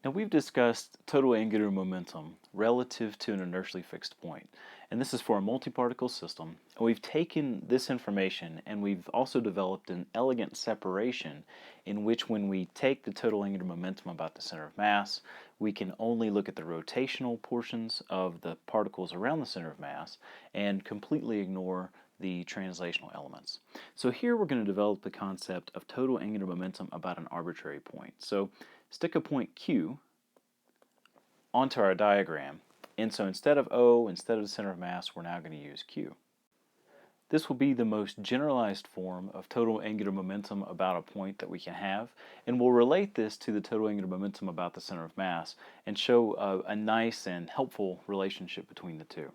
Now we've discussed total angular momentum relative to an inertially fixed point. And this is for a multi-particle system. And we've taken this information and we've also developed an elegant separation in which when we take the total angular momentum about the center of mass, we can only look at the rotational portions of the particles around the center of mass and completely ignore the translational elements. So here we're going to develop the concept of total angular momentum about an arbitrary point. So stick a point Q onto our diagram, and so instead of O, instead of the center of mass, we're now going to use Q. This will be the most generalized form of total angular momentum about a point that we can have, and we'll relate this to the total angular momentum about the center of mass and show a nice and helpful relationship between the two.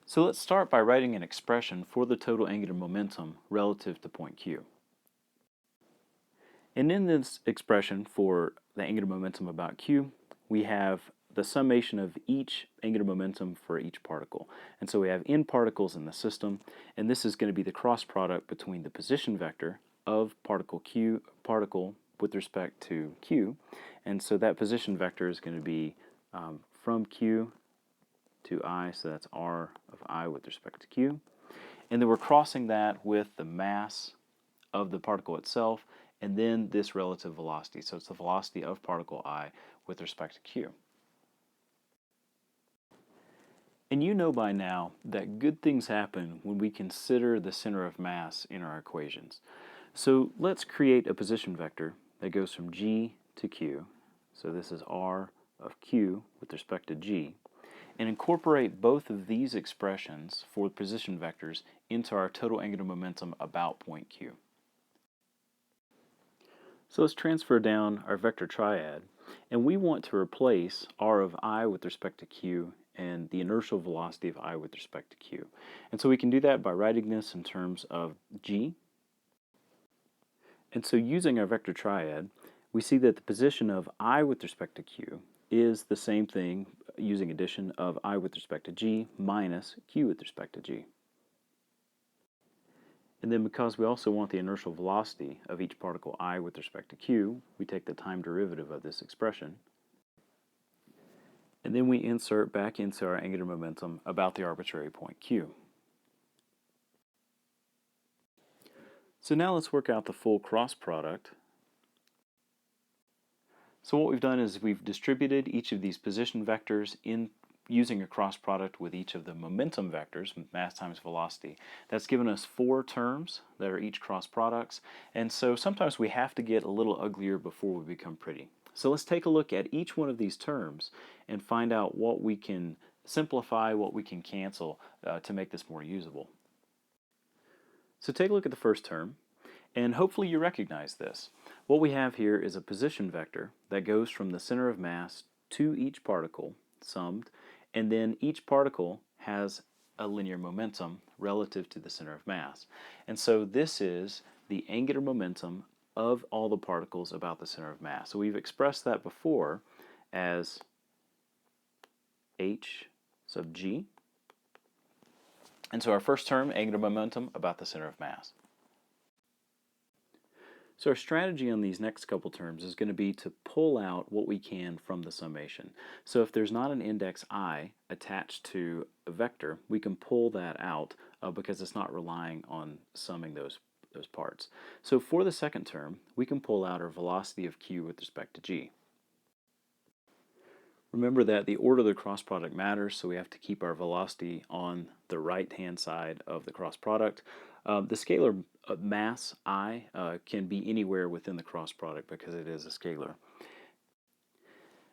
So let's start by writing an expression for the total angular momentum relative to point Q. And in this expression for the angular momentum about Q, we have the summation of each angular momentum for each particle. And so we have n particles in the system, and this is going to be the cross product between the position vector of particle with respect to Q. And so that position vector is going to be from Q to I, so that's R of I with respect to Q. And then we're crossing that with the mass of the particle itself, and then this relative velocity. So it's the velocity of particle I with respect to Q. And you know by now that good things happen when we consider the center of mass in our equations. So let's create a position vector that goes from G to Q. So this is R of Q with respect to G. And incorporate both of these expressions for position vectors into our total angular momentum about point Q. So let's transfer down our vector triad, and we want to replace R of I with respect to Q and the inertial velocity of I with respect to Q. And so we can do that by writing this in terms of G. And so using our vector triad, we see that the position of I with respect to Q is the same thing using addition of I with respect to G minus Q with respect to G. And then because we also want the inertial velocity of each particle I with respect to Q, we take the time derivative of this expression. And then we insert back into our angular momentum about the arbitrary point Q. So now let's work out the full cross product. So what we've done is we've distributed each of these position vectors in using a cross product with each of the momentum vectors, mass times velocity. That's given us 4 terms that are each cross products, and so sometimes we have to get a little uglier before we become pretty. So let's take a look at each one of these terms and find out what we can simplify, what we can cancel to make this more usable. So take a look at the first term, and hopefully you recognize this. What we have here is a position vector that goes from the center of mass to each particle, summed, and then each particle has a linear momentum relative to the center of mass. And so this is the angular momentum of all the particles about the center of mass. So we've expressed that before as h sub g. And so our first term, angular momentum about the center of mass. So our strategy on these next couple terms is going to be to pull out what we can from the summation. So if there's not an index I attached to a vector, we can pull that out because it's not relying on summing those parts. So for the second term, we can pull out our velocity of Q with respect to G. Remember that the order of the cross product matters, so we have to keep our velocity on the right-hand side of the cross product. The scalar mass I can be anywhere within the cross product because it is a scalar.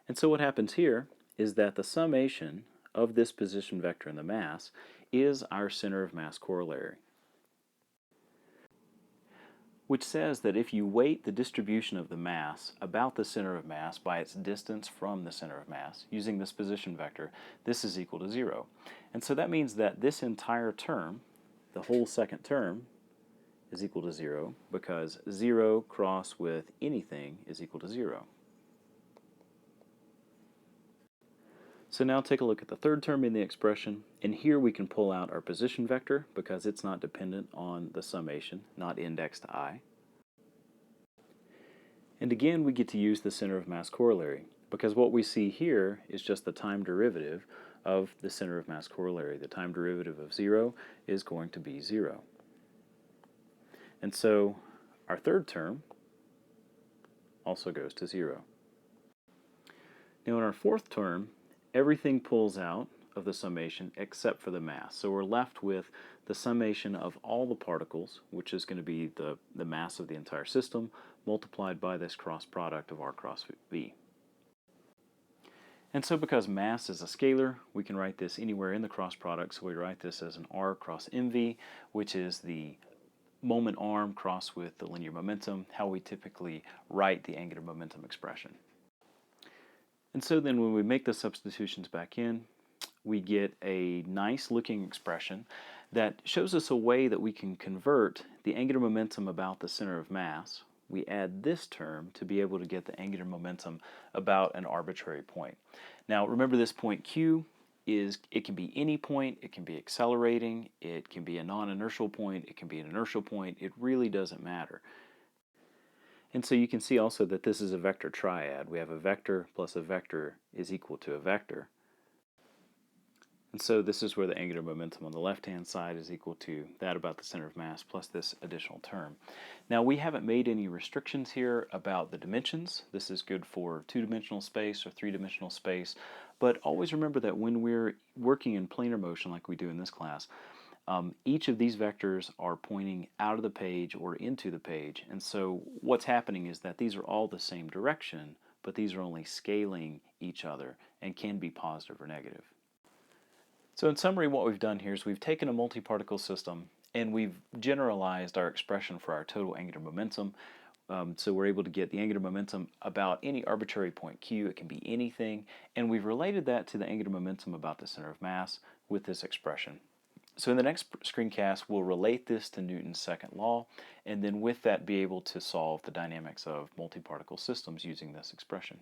And so what happens here is that the summation of this position vector and the mass is our center of mass corollary, which says that if you weight the distribution of the mass about the center of mass by its distance from the center of mass using this position vector, this is equal to 0. And so that means that this entire term, the whole second term, is equal to 0 because 0 cross with anything is equal to 0. So now take a look at the third term in the expression, and here we can pull out our position vector because it's not dependent on the summation, not indexed to I. And again, we get to use the center of mass corollary, because what we see here is just the time derivative of the center of mass corollary. The time derivative of 0 is going to be 0. And so our third term also goes to 0. Now in our fourth term, everything pulls out of the summation except for the mass. So we're left with the summation of all the particles, which is going to be the mass of the entire system, multiplied by this cross product of r cross v. And so because mass is a scalar, we can write this anywhere in the cross product. So we write this as an r cross mv, which is the moment arm crossed with the linear momentum, how we typically write the angular momentum expression. And so then when we make the substitutions back in, we get a nice looking expression that shows us a way that we can convert the angular momentum about the center of mass. We add this term to be able to get the angular momentum about an arbitrary point. Now remember, this point Q it can be any point, it can be accelerating, it can be a non-inertial point, it can be an inertial point, it really doesn't matter. And so you can see also that this is a vector triad. We have a vector plus a vector is equal to a vector. And so this is where the angular momentum on the left-hand side is equal to that about the center of mass plus this additional term. Now we haven't made any restrictions here about the dimensions. This is good for two-dimensional space or three-dimensional space, but always remember that when we're working in planar motion like we do in this class, each of these vectors are pointing out of the page or into the page, and so what's happening is that these are all the same direction, but these are only scaling each other and can be positive or negative. So in summary, what we've done here is we've taken a multi-particle system and we've generalized our expression for our total angular momentum. So we're able to get the angular momentum about any arbitrary point Q. It can be anything, and we've related that to the angular momentum about the center of mass with this expression. So in the next screencast, we'll relate this to Newton's second law, and then with that be able to solve the dynamics of multi-particle systems using this expression.